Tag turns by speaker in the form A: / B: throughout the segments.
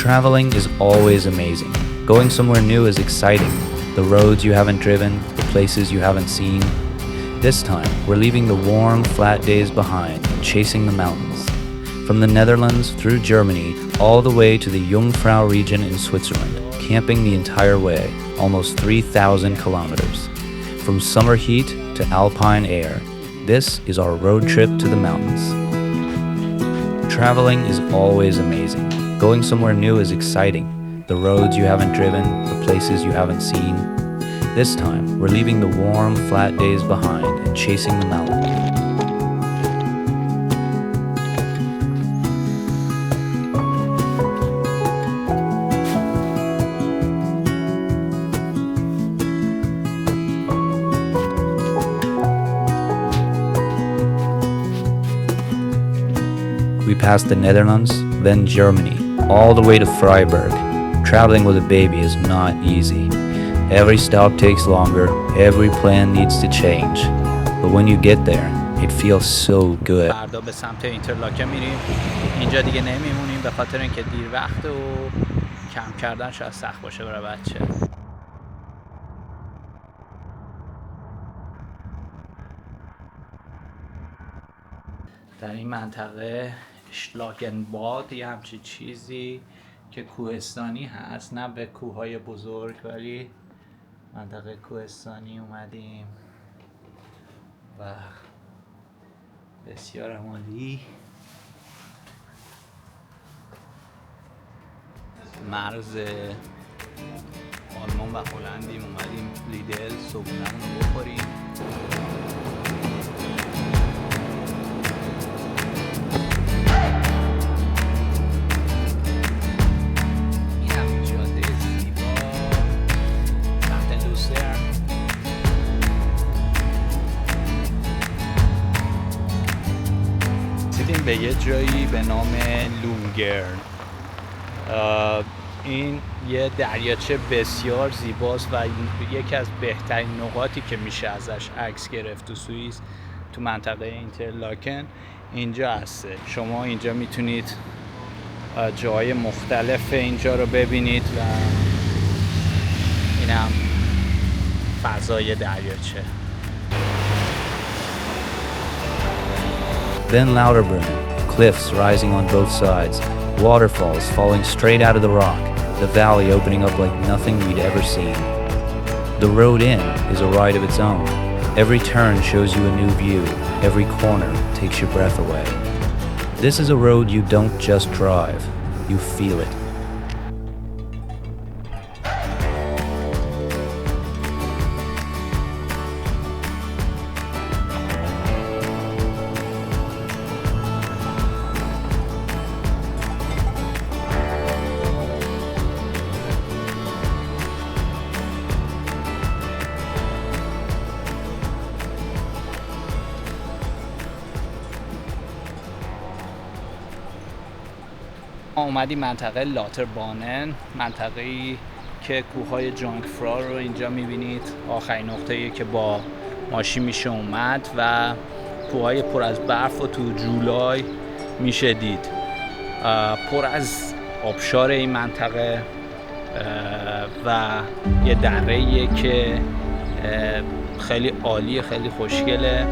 A: Traveling is always amazing. Going somewhere new is exciting. The roads you haven't driven, the places you haven't seen. This time, we're leaving the warm, flat days behind and chasing the mountains. From the Netherlands through Germany, all the way to the Jungfrau region in Switzerland, camping the entire way, almost 3,000 kilometers. From summer heat to alpine air, this is our road trip to the mountains. Traveling is always amazing. Going somewhere new is exciting. The roads you haven't driven, the places you haven't seen. This time, we're leaving the warm, flat days behind and chasing the mountains. We passed the Netherlands, then Germany, all the way to Freiburg. Traveling with a baby is not easy. Every stop takes longer, every plan needs to change. But when you get there, it feels so good.
B: فردا به سمت اینترلاکن میریم. اینجا دیگه نمیمونیم به خاطر اینکه دیر وقت و کم کردن شاید سخت باشه برای بچه. در این منطقه اشلاگنباد یه همچین چیزی که کوهستانی هست، نه به کوههای بزرگ ولی منطقه کوهستانی اومدیم و بسیار عالی. مرز آلمان و هلندیم، اومدیم لیدل صبحونمون رو بخوریم. به یه جایی به نام لونگرن. این یه دریاچه بسیار زیباست و یکی از بهترین نقاطی که میشه ازش عکس گرفت تو سوئیس، تو منطقه اینترلاکن اینجا هسته. شما اینجا میتونید جای مختلف اینجا رو ببینید و این هم فضای دریاچه.
A: Then Lauterbrunnen, cliffs rising on both sides, waterfalls falling straight out of the rock, the valley opening up like nothing we'd ever seen. The road in is a ride of its own. Every turn shows you a new view, every corner takes your breath away. This is a road you don't just drive, you feel it.
B: اومدیم منطقه لاتربانن، منطقه‌ای که کوههای جانگفرا رو اینجا می‌بینید. آخرین نقطه‌ای که با ماشین میشه اومد و کوههای پر از برف و تو جولای میشه دید. پر از آبشار این منطقه و یه دره‌ایه که خیلی عالیه، خیلی خوشگله.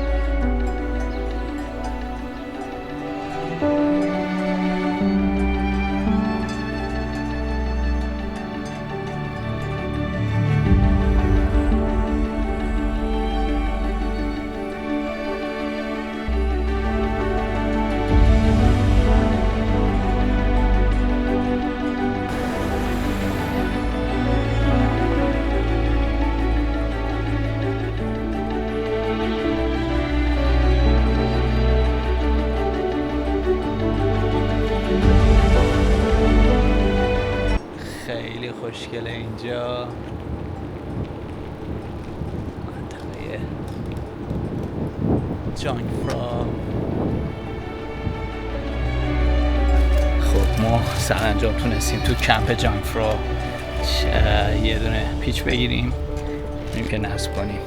B: خوشگله اینجا منطقه جانگفرا. خب ما سرانجام تونستیم تو کمپ جانگفرا یه دونه پیچ بگیریم بریم که نصب کنیم.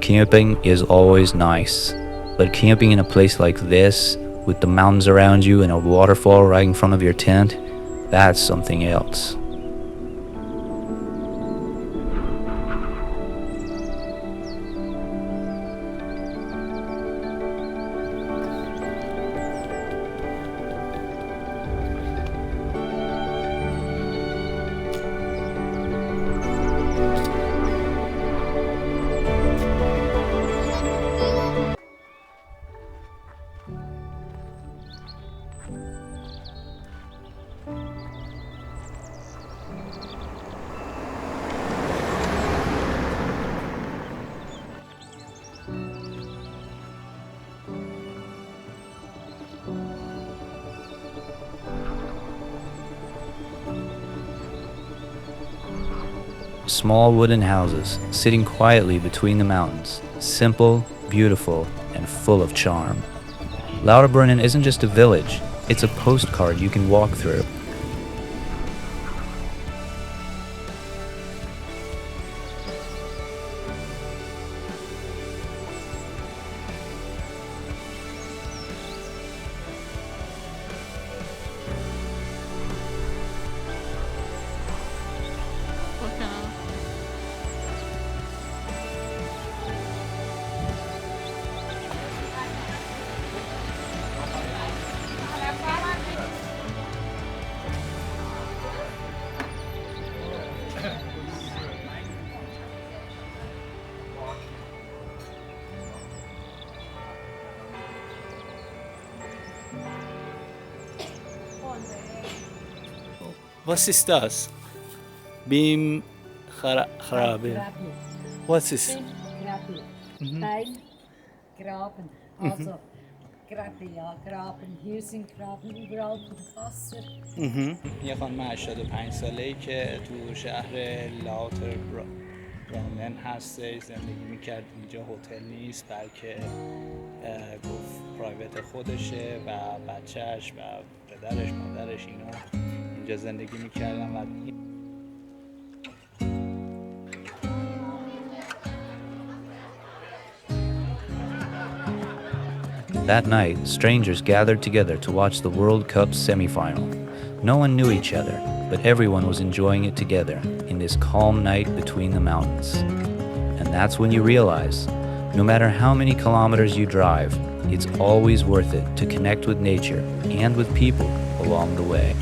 A: Camping is always nice, but camping in a place like this with the mountains around you and a waterfall right in front of your tent, that's something else. Small wooden houses sitting quietly between the mountains, simple, beautiful, and full of charm. Lauterbrunnen isn't just a village, it's a postcard you can walk through.
B: Was ist das? Beam Kharabe. What's this?
C: Nein, Graben. Also, Graben, ja, Graben. Hier sind Graben, überall kommt Wasser.
B: یه خانم 85 ساله‌ای که تو شهر لاوتربرونن هستش زندگی میکرد. اینجا هتل نیست بلکه گفت پرایوت خودشه و بچهش و پدرش مادرش اینا اینجا زندگی میکردن و
A: That night, strangers gathered together to watch the World Cup semifinal. No one knew each other, but everyone was enjoying it together in this calm night between the mountains. And that's when you realize, no matter how many kilometers you drive, it's always worth it to connect with nature and with people along the way.